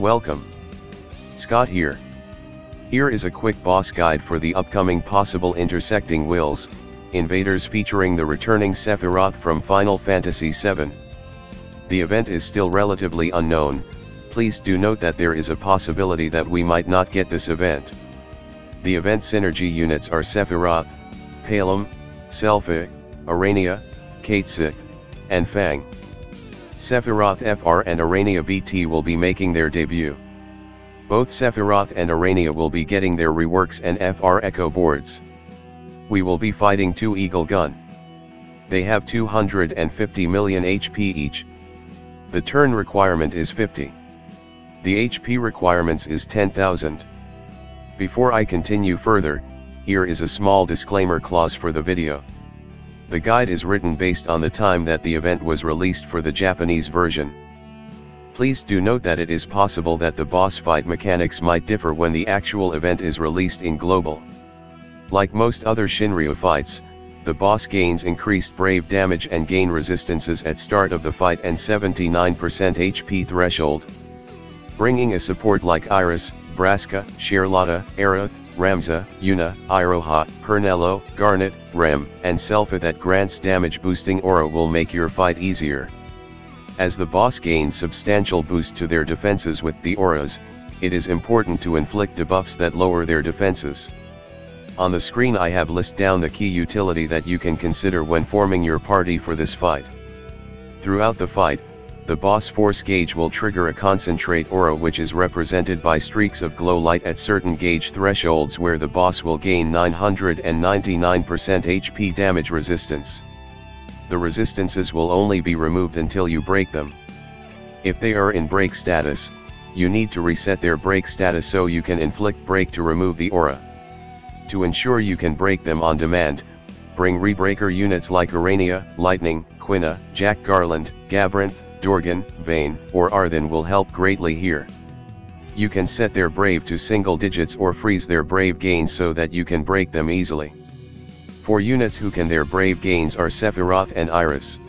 Welcome. Scott here. Here is a quick boss guide for the upcoming possible Intersecting wills, Invaders featuring the returning Sephiroth from Final Fantasy VII. The event is still relatively unknown. Please do note that there is a possibility that we might not get this event. The event synergy units are Sephiroth, Palom, Selphie, Aranea, Cait Sith, and Fang. Sephiroth FR and Aranea BT will be making their debut. Both Sephiroth and Aranea will be getting their reworks and FR Echo boards. We will be fighting 2 Eagle Gun. They have 250 million HP each. The turn requirement is 50. The HP requirements is 10,000. Before I continue further, here is a small disclaimer clause for the video. The guide is written based on the time that the event was released for the Japanese version. Please do note that it is possible that the boss fight mechanics might differ when the actual event is released in global. Like most other Shinryu fights, the boss gains increased brave damage and gain resistances at start of the fight and 79% HP threshold. Bringing a support like Iris, Braska, Charlotta, Aerith, Ramza, Yuna, Iroha, Pernello, Garnet, Rem, and Selphie that grants damage boosting aura will make your fight easier. As the boss gains substantial boost to their defenses with the auras, it is important to inflict debuffs that lower their defenses. On the screen I have listed down the key utility that you can consider when forming your party for this fight. Throughout the fight, the boss force gauge will trigger a concentrate aura which is represented by streaks of glow light at certain gauge thresholds where the boss will gain 999% HP damage resistance. The resistances will only be removed until you break them. If they are in break status, you need to reset their break status so you can inflict break to remove the aura. To ensure you can break them on demand, bring rebreaker units like Aranea, Lightning, Quina, Jack Garland, Gabrinth, Dorgan, Vayne, or Arthen will help greatly here. You can set their brave to single digits or freeze their brave gains so that you can break them easily. For units who can their brave gains are Sephiroth and Iris.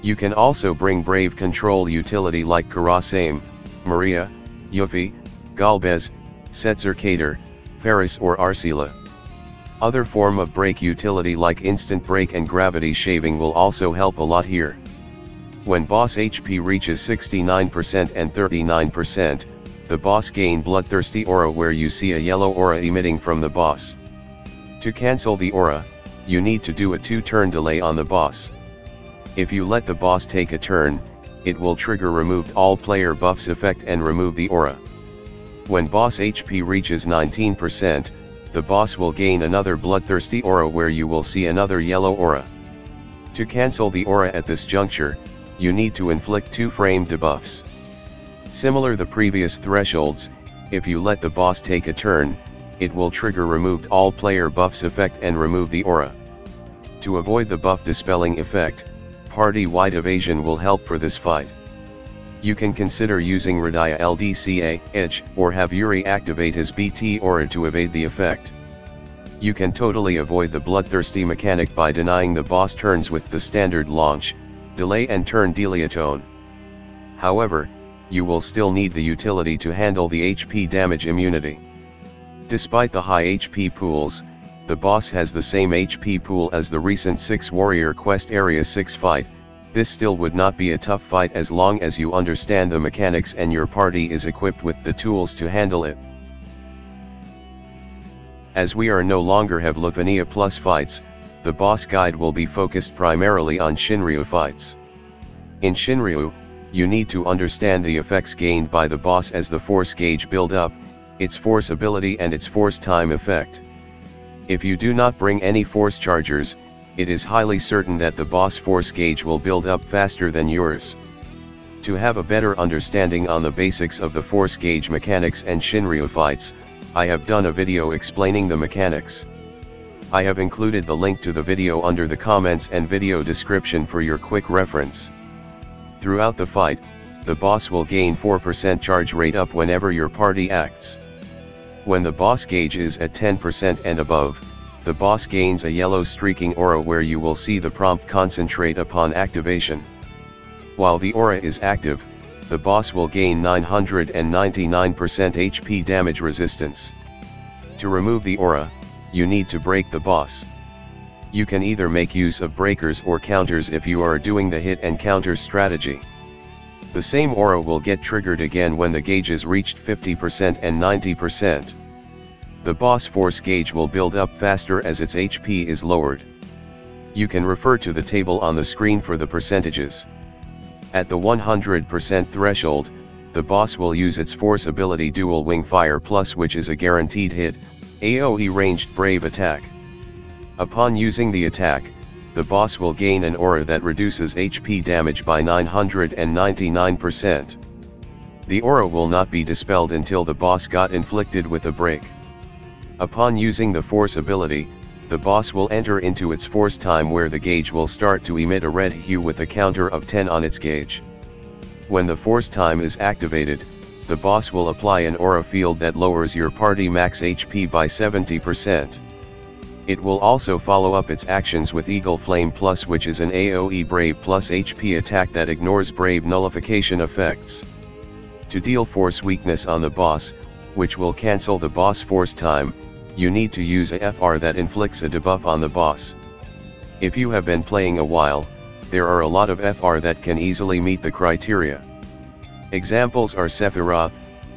You can also bring brave control utility like Karasame, Maria, Yuffie, Galbez, Setzer Kater, Ferris or Arcela. Other form of break utility like instant break and gravity shaving will also help a lot here. When boss HP reaches 69% and 39%, the boss gain Bloodthirsty aura where you see a yellow aura emitting from the boss. To cancel the aura, you need to do a 2-turn delay on the boss. If you let the boss take a turn, it will trigger removed all player buffs effect and remove the aura. When boss HP reaches 19%, the boss will gain another Bloodthirsty aura where you will see another yellow aura. To cancel the aura at this juncture, you need to inflict 2 frame debuffs. Similar the previous thresholds, if you let the boss take a turn, it will trigger removed all player buffs effect and remove the aura. To avoid the buff dispelling effect, party-wide evasion will help for this fight. You can consider using Radia LDCA, Edge, or have Yuri activate his BT aura to evade the effect. You can totally avoid the bloodthirsty mechanic by denying the boss turns with the standard launch, delay and turn Deleatone. However, you will still need the utility to handle the HP damage immunity. Despite the high HP pools, the boss has the same HP pool as the recent 6 Warrior Quest Area 6 fight. This still would not be a tough fight as long as you understand the mechanics and your party is equipped with the tools to handle it. As we are no longer have Lufania Plus fights, the boss guide will be focused primarily on Shinryu fights. In Shinryu, you need to understand the effects gained by the boss as the force gauge build up, its force ability and its force time effect. If you do not bring any force chargers, it is highly certain that the boss force gauge will build up faster than yours. To have a better understanding on the basics of the force gauge mechanics and Shinryu fights, I have done a video explaining the mechanics. I have included the link to the video under the comments and video description for your quick reference. Throughout the fight, the boss will gain 4% charge rate up whenever your party acts. When the boss gauge is at 10% and above, the boss gains a yellow streaking aura where you will see the prompt concentrate upon activation. While the aura is active, the boss will gain 999% HP damage resistance. To remove the aura, you need to break the boss. You can either make use of breakers or counters if you are doing the hit and counter strategy. The same aura will get triggered again when the gauges reached 50% and 90%. The boss force gauge will build up faster as its HP is lowered. You can refer to the table on the screen for the percentages. At the 100% threshold, the boss will use its force ability Dual Wing Fire Plus, which is a guaranteed hit, AoE ranged brave attack. Upon using the attack, the boss will gain an aura that reduces HP damage by 999%. The aura will not be dispelled until the boss got inflicted with a break. Upon using the force ability, the boss will enter into its force time where the gauge will start to emit a red hue with a counter of 10 on its gauge. When the force time is activated, the boss will apply an aura field that lowers your party max HP by 70%. It will also follow up its actions with Eagle Flame Plus, which is an AoE Brave plus HP attack that ignores Brave nullification effects. To deal force weakness on the boss, which will cancel the boss force time, you need to use a FR that inflicts a debuff on the boss. If you have been playing a while, there are a lot of FR that can easily meet the criteria. Examples are Sephiroth,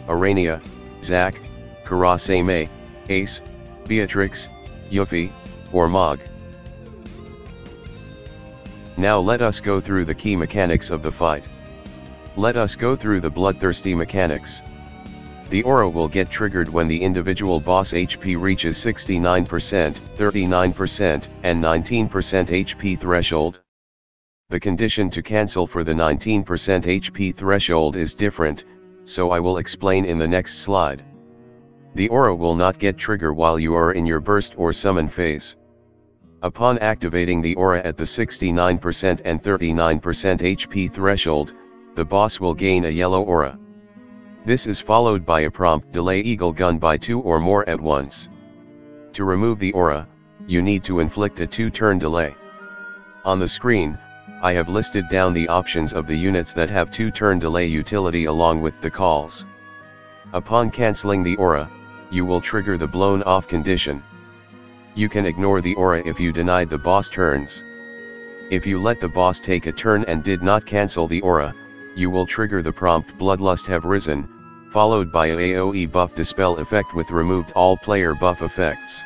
Aranea, Zack, Kurasame, Ace, Beatrix, Yuffie, or Mog. Now let us go through the key mechanics of the fight. Let us go through the bloodthirsty mechanics. The aura will get triggered when the individual boss HP reaches 69%, 39%, and 19% HP threshold. The condition to cancel for the 19% HP threshold is different, so I will explain in the next slide. The aura will not get trigger while you are in your burst or summon phase. Upon activating the aura at the 69% and 39% HP threshold, the boss will gain a yellow aura. This is followed by a prompt delay Eagle Gun by 2 or more at once. To remove the aura, you need to inflict a 2-turn delay. On the screen, I have listed down the options of the units that have 2-turn delay utility along with the calls. Upon cancelling the aura, you will trigger the blown off condition. You can ignore the aura if you denied the boss turns. If you let the boss take a turn and did not cancel the aura, you will trigger the prompt Bloodlust Have Risen, followed by a AoE buff Dispel effect with removed all player buff effects.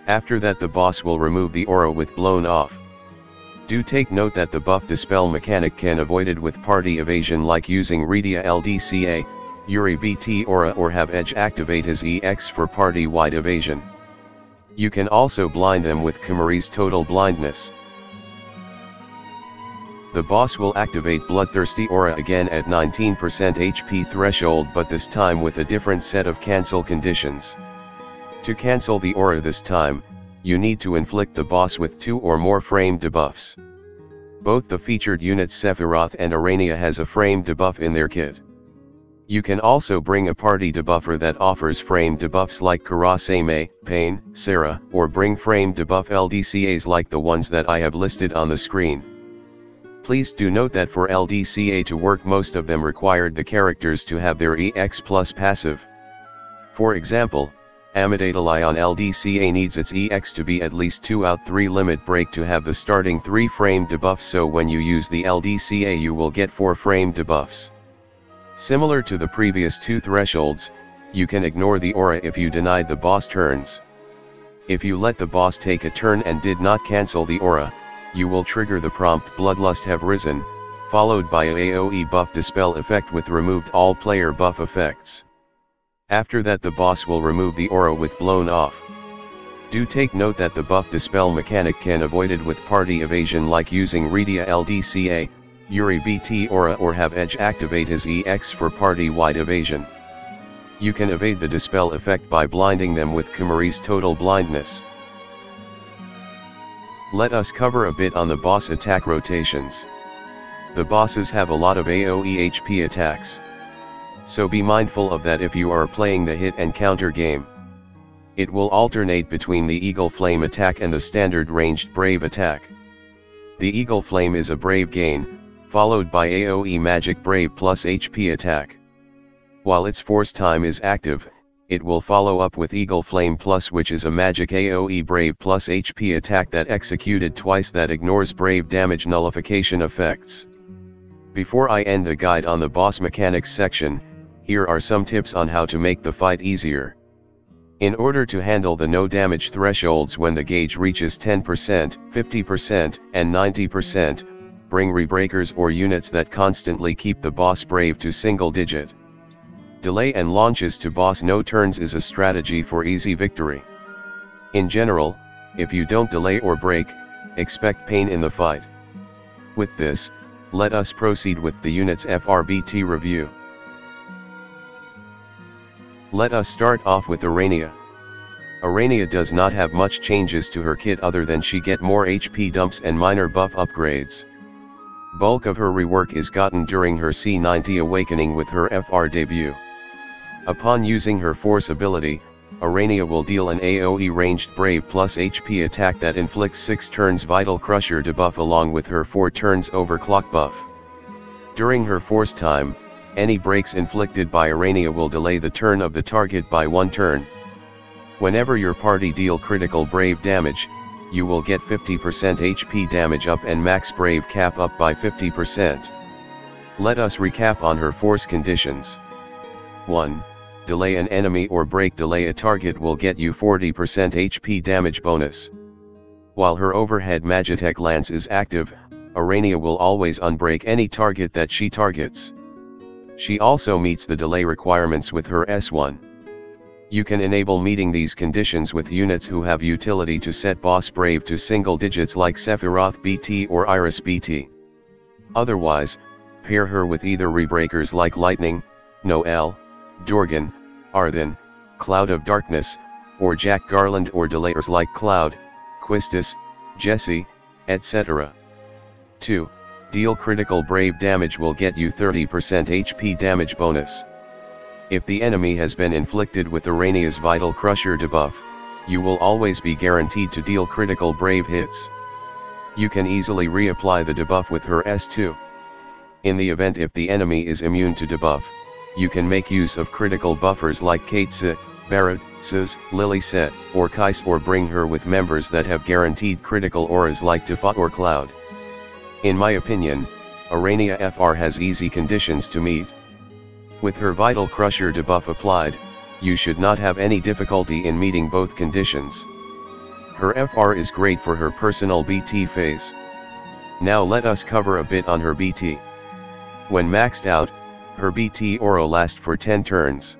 After that the boss will remove the aura with blown off. Do take note that the buff Dispel mechanic can avoided with party evasion like using Redia LDCA, FRBT aura or have Edge activate his EX for party-wide evasion. You can also blind them with Kimuri's Total Blindness. The boss will activate Bloodthirsty aura again at 19% HP threshold, but this time with a different set of cancel conditions. To cancel the aura this time, you need to inflict the boss with 2 or more frame debuffs. Both the featured units Sephiroth and Aranea has a frame debuff in their kit. You can also bring a party debuffer that offers frame debuffs like Kurasame, Pain, Sarah, or bring frame debuff LDCAs like the ones that I have listed on the screen. Please do note that for LDCA to work, most of them required the characters to have their EX plus passive. For example, Amidala on LDCA needs its EX to be at least 2 out 3 limit break to have the starting 3 frame debuff, so when you use the LDCA you will get 4 frame debuffs. Similar to the previous 2 thresholds, you can ignore the aura if you denied the boss turns. If you let the boss take a turn and did not cancel the aura, you will trigger the prompt Bloodlust Have Risen, followed by a AoE buff Dispel effect with removed all player buff effects. After that the boss will remove the aura with blown off. Do take note that the buff Dispel mechanic can avoided with party evasion like using Redia LDCA, FRBT aura or have Edge activate his EX for party-wide evasion. You can evade the Dispel effect by blinding them with Kimuri's Total Blindness. Let us cover a bit on the boss attack rotations. The bosses have a lot of AoE HP attacks. So be mindful of that if you are playing the hit and counter game. It will alternate between the Eagle Flame attack and the standard ranged Brave attack. The Eagle Flame is a Brave gain, followed by AoE Magic Brave plus HP attack. While its force time is active, it will follow up with Eagle Flame Plus, which is a magic AoE Brave plus HP attack that executed twice that ignores Brave damage nullification effects. Before I end the guide on the boss mechanics section, here are some tips on how to make the fight easier. In order to handle the no damage thresholds when the gauge reaches 10%, 50%, and 90%, bring rebreakers or units that constantly keep the boss brave to single digit. Delay and launches to boss no turns is a strategy for easy victory. In general, if you don't delay or break, expect pain in the fight. With this, let us proceed with the unit's FRBT review. Let us start off with Aranea. Aranea does not have much changes to her kit other than she get more HP dumps and minor buff upgrades. Bulk of her rework is gotten during her C90 awakening with her FR debut. Upon using her force ability, Aranea will deal an AoE ranged Brave plus HP attack that inflicts 6 turns Vital Crusher debuff along with her 4 turns Overclock buff. During her force time, any breaks inflicted by Aranea will delay the turn of the target by 1 turn. Whenever your party deal critical Brave damage, you will get 50% HP damage up and max Brave cap up by 50%. Let us recap on her force conditions. 1. Delay an enemy or break delay a target will get you 40% HP damage bonus. While her overhead Magitech Lance is active, Aranea will always unbreak any target that she targets. She also meets the delay requirements with her S1. You can enable meeting these conditions with units who have utility to set boss brave to single digits like Sephiroth BT or Iris BT. Otherwise, pair her with either rebreakers like Lightning, Noel, Dorgan, Arthen, Cloud of Darkness, or Jack Garland, or delayers like Cloud, Quistis, Jesse, etc. 2. Deal critical Brave damage will get you 30% HP damage bonus. If the enemy has been inflicted with Aranea's Vital Crusher debuff, you will always be guaranteed to deal critical Brave hits. You can easily reapply the debuff with her S2. In the event if the enemy is immune to debuff, you can make use of critical buffers like Cait Sith, Barret, Sis, Lily Set, or Kais, or bring her with members that have guaranteed critical auras like Tifat or Cloud. In my opinion, Aranea FR has easy conditions to meet. With her Vital Crusher debuff applied, you should not have any difficulty in meeting both conditions. Her FR is great for her personal BT phase. Now let us cover a bit on her BT. When maxed out, her BT aura lasts for 10 turns.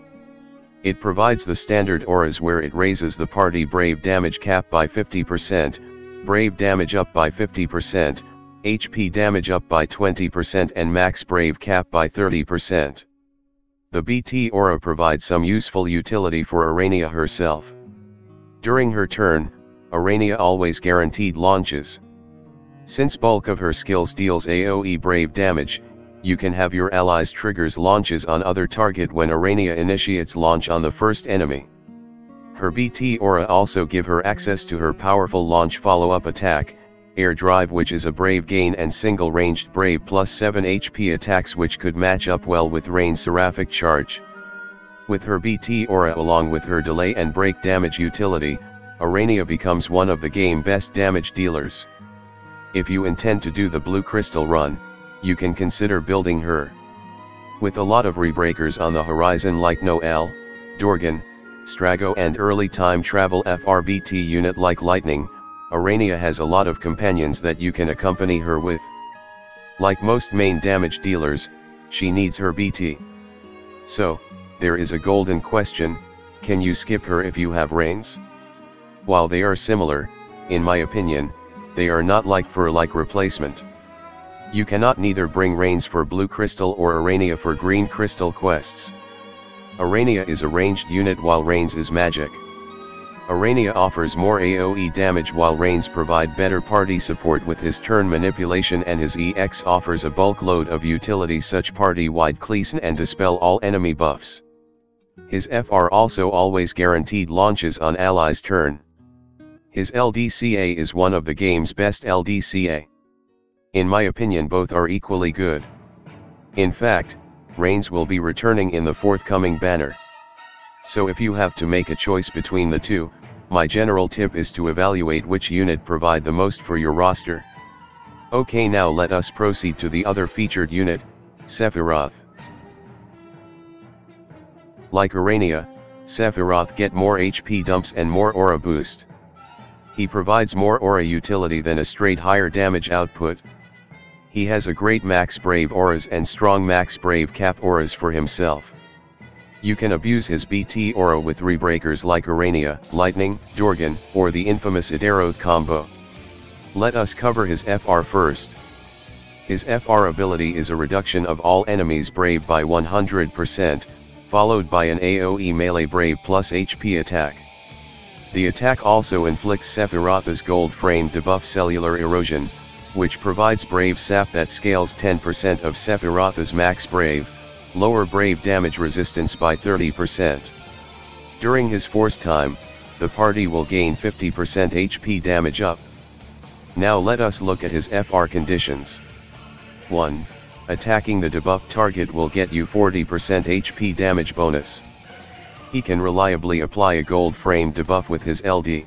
It provides the standard auras where it raises the party Brave damage cap by 50%, Brave damage up by 50%, HP damage up by 20% and max Brave cap by 30%. The BT aura provides some useful utility for Aranea herself. During her turn, Aranea always guaranteed launches. Since bulk of her skills deals AoE Brave damage, you can have your allies triggers launches on other target when Aranea initiates launch on the first enemy. Her BT aura also give her access to her powerful launch follow-up attack, Air Drive, which is a Brave gain and single ranged Brave plus 7 HP attacks which could match up well with Rain's Seraphic Charge. With her BT aura along with her delay and break damage utility, Aranea becomes one of the game's best damage dealers. If you intend to do the Blue Crystal run, you can consider building her. With a lot of rebreakers on the horizon like Noel, Dorgan, Strago and early time travel FRBT unit like Lightning, Aranea has a lot of companions that you can accompany her with. Like most main damage dealers, she needs her BT. So, there is a golden question: can you skip her if you have Reigns? While they are similar, in my opinion, they are not like for like replacement. You cannot neither bring Reigns for Blue Crystal or Aranea for Green Crystal quests. Aranea is a ranged unit while Reigns is magic. Aranea offers more AoE damage while Reigns provide better party support with his turn manipulation, and his EX offers a bulk load of utility such party-wide Cleason and Dispel all enemy buffs. His FR also always guaranteed launches on allies' turn. His LDCA is one of the game's best LDCA. In my opinion, both are equally good. In fact, Reigns will be returning in the forthcoming banner. So if you have to make a choice between the two, my general tip is to evaluate which unit provide the most for your roster. Okay, now let us proceed to the other featured unit, Sephiroth. Like Aranea, Sephiroth get more HP dumps and more aura boost. He provides more aura utility than a straight higher damage output. He has a great max brave auras and strong max brave cap auras for himself. You can abuse his BT aura with rebreakers like Aranea, Lightning, Dorgan, or the infamous Idaroth combo. Let us cover his FR first. His FR ability is a reduction of all enemies brave by 100%, followed by an AoE melee brave plus HP attack. The attack also inflicts Sephiroth's gold frame debuff cellular erosion, which provides brave sap that scales 10% of Sephiroth's max brave, lower brave damage resistance by 30%. During his force time, the party will gain 50% HP damage up. Now let us look at his FR conditions. 1. Attacking the debuff target will get you 40% HP damage bonus. He can reliably apply a gold frame debuff with his LD.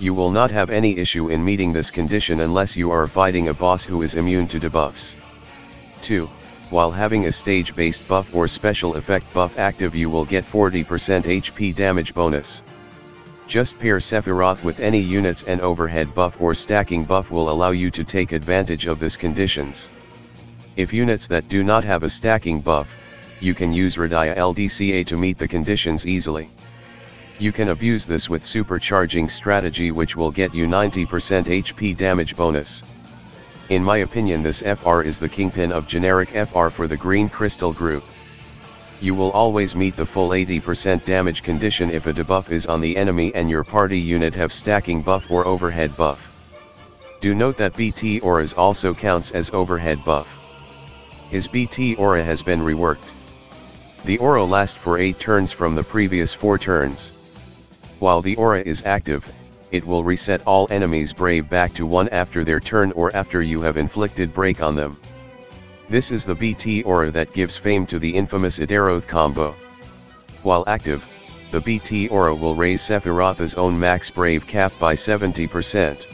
You will not have any issue in meeting this condition unless you are fighting a boss who is immune to debuffs. 2. While having a stage-based buff or special effect buff active, you will get 40% HP damage bonus. Just pair Sephiroth with any units, and overhead buff or stacking buff will allow you to take advantage of this conditions. If units that do not have a stacking buff, you can use Radia LDCA to meet the conditions easily. You can abuse this with supercharging strategy, which will get you 90% HP damage bonus. In my opinion, this FR is the kingpin of generic FR for the green crystal group. You will always meet the full 80% damage condition if a debuff is on the enemy and your party unit have stacking buff or overhead buff. Do note that BT auras also counts as overhead buff. His BT aura has been reworked. The aura lasts for 8 turns from the previous 4 turns. While the aura is active, it will reset all enemies brave back to 1 after their turn or after you have inflicted break on them. This is the BT aura that gives fame to the infamous Idaroth combo. While active, the BT aura will raise Sephiroth's own max brave cap by 70%.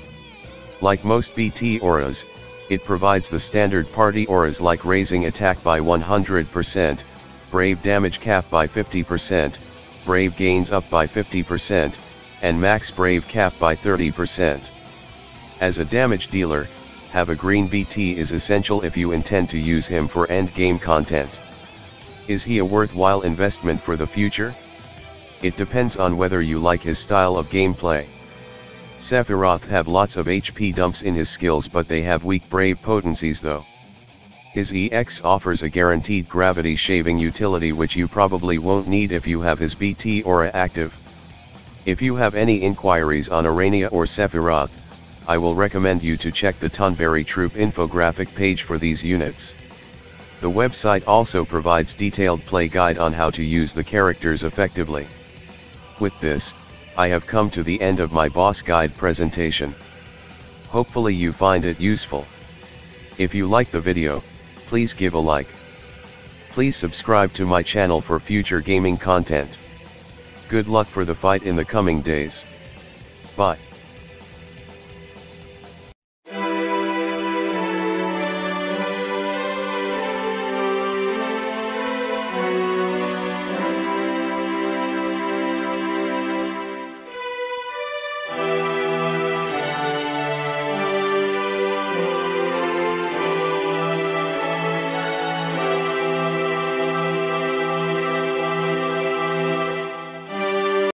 Like most BT auras, it provides the standard party auras like raising attack by 100%, brave damage cap by 50%, brave gains up by 50%, and max brave cap by 30%. As a damage dealer, have a green BT is essential if you intend to use him for end game content. Is he a worthwhile investment for the future? It depends on whether you like his style of gameplay. Sephiroth have lots of HP dumps in his skills, but they have weak brave potencies though. His EX offers a guaranteed gravity shaving utility, which you probably won't need if you have his BT aura active. If you have any inquiries on Aranea or Sephiroth, I will recommend you to check the Tonberry Troop infographic page for these units. The website also provides detailed play guide on how to use the characters effectively. With this, I have come to the end of my boss guide presentation. Hopefully you find it useful. If you like the video, please give a like. Please subscribe to my channel for future gaming content. Good luck for the fight in the coming days. Bye.